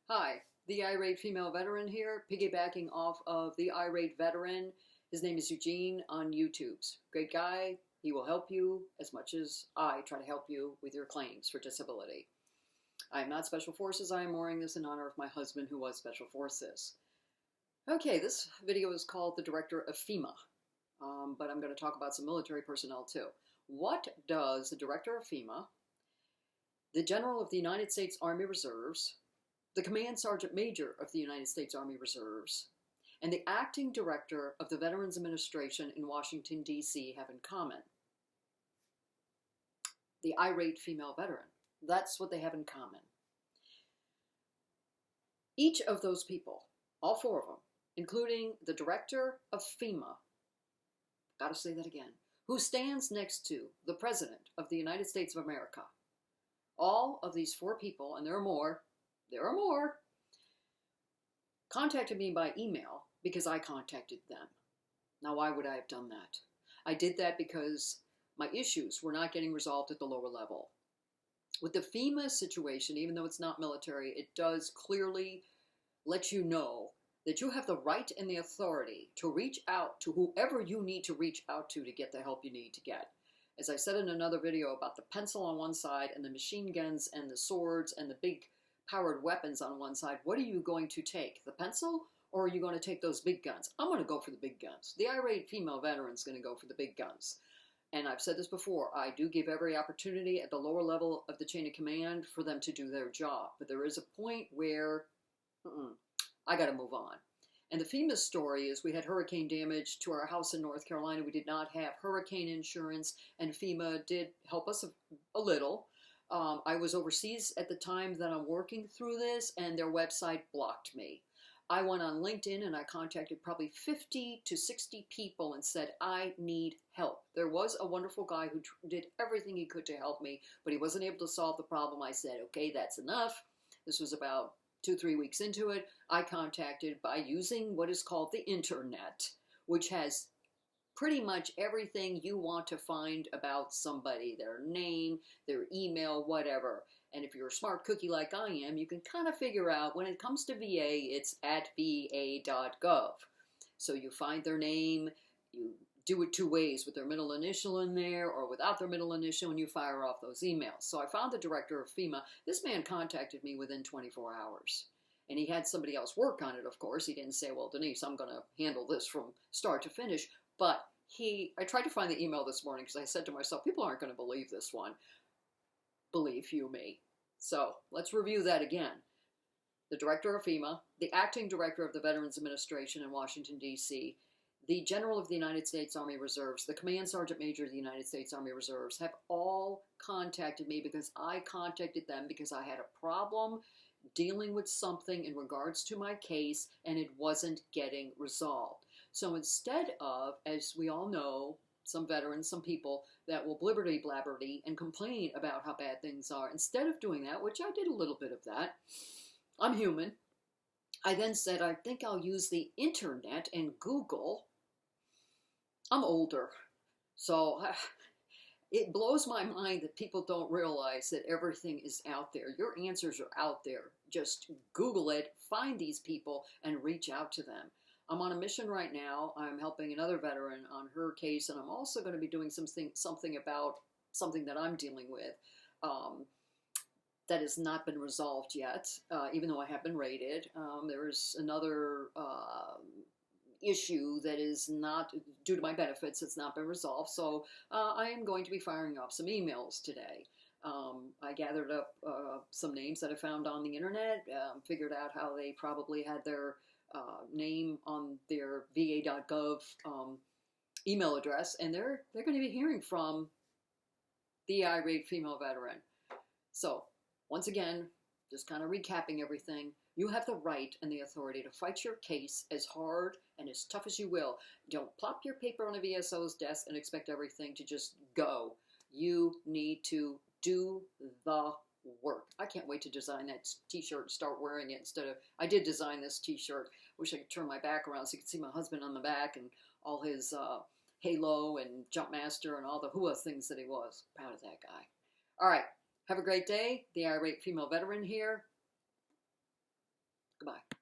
Hi, the irate female veteran here, piggybacking off of the irate veteran. His name is Eugene on YouTube's. Great guy. He will help you as much as I try to help you with your claims for disability. I am not Special Forces. I am wearing this in honor of my husband who was Special Forces. Okay, this video is called The Director of Fema, but I'm going to talk about some military personnel too. What does the Director of Fema, the General of the United States Army Reserves, the Command Sergeant Major of the United States Army Reserves, and the Acting Director of the Veterans Administration in Washington, D.C. have in common? The irate female veteran. That's what they have in common. Each of those people, all four of them, including the Director of Fema, gotta say that again, who stands next to the President of the United States of America. All of these four people, and there are more, contacted me by email because I contacted them. Now, why would I have done that? I did that because my issues were not getting resolved at the lower level. With the FEMA situation, even though it's not military, it does clearly let you know that you have the right and the authority to reach out to whoever you need to reach out to get the help you need to get. As I said in another video about the pencil on one side and the machine guns and the swords and the big powered weapons on one side, what are you going to take? The pencil, or are you going to take those big guns? I'm going to go for the big guns. The irate female veteran is going to go for the big guns. And I've said this before, I do give every opportunity at the lower level of the chain of command for them to do their job. But there is a point where I got to move on. And the FEMA story is we had hurricane damage to our house in North Carolina. We did not have hurricane insurance, and FEMA did help us a little. I was overseas at the time that I'm working through this, and their website blocked me. I went on LinkedIn and I contacted probably 50 to 60 people and said, I need help. There was a wonderful guy who did everything he could to help me, but he wasn't able to solve the problem. I said, okay, that's enough. This was about 2-3 weeks into it. I contacted by using what is called the internet, which has pretty much everything you want to find about somebody, their name, their email, whatever. And if you're a smart cookie like I am, you can kind of figure out when it comes to VA, it's at va.gov. So you find their name, you do it two ways, with their middle initial in there or without their middle initial, and you fire off those emails. So I found the Director of FEMA. This man contacted me within 24 hours. And he had somebody else work on it, of course. He didn't say, well, Denise, I'm going to handle this from start to finish. But I tried to find the email this morning because I said to myself, people aren't going to believe this one. Believe you me. So let's review that again. The Director of FEMA, the Acting Director of the Veterans Administration in Washington, D.C., the General of the United States Army Reserves, the Command Sergeant Major of the United States Army Reserves have all contacted me because I contacted them because I had a problem dealing with something in regards to my case and it wasn't getting resolved. So instead of, as we all know, some veterans, some people that will blibberty-blabberty and complain about how bad things are, instead of doing that, which I did a little bit of that, I'm human, I then said, I think I'll use the internet and Google. I'm older, so it blows my mind that people don't realize that everything is out there. Your answers are out there. Just Google it, find these people, and reach out to them. I'm on a mission right now. I'm helping another veteran on her case, and I'm also going to be doing something about something that I'm dealing with that has not been resolved yet, even though I have been rated. There's another issue that is not, due to my benefits, it's not been resolved. So I am going to be firing off some emails today. I gathered up some names that I found on the internet, figured out how they probably had their name on their va.gov email address, and they're going to be hearing from the irate female veteran. So once again, just kind of recapping everything, you have the right and the authority to fight your case as hard and as tough as you will. Don't plop your paper on a VSO's desk and expect everything to just go. You need to do the work. I can't wait to design that t-shirt and start wearing it instead of, I did design this t-shirt. Wish I could turn my back around so you could see my husband on the back and all his Halo and Jumpmaster and all the hua things that he was. Proud of that guy. All right. Have a great day. The irate female veteran here. Goodbye.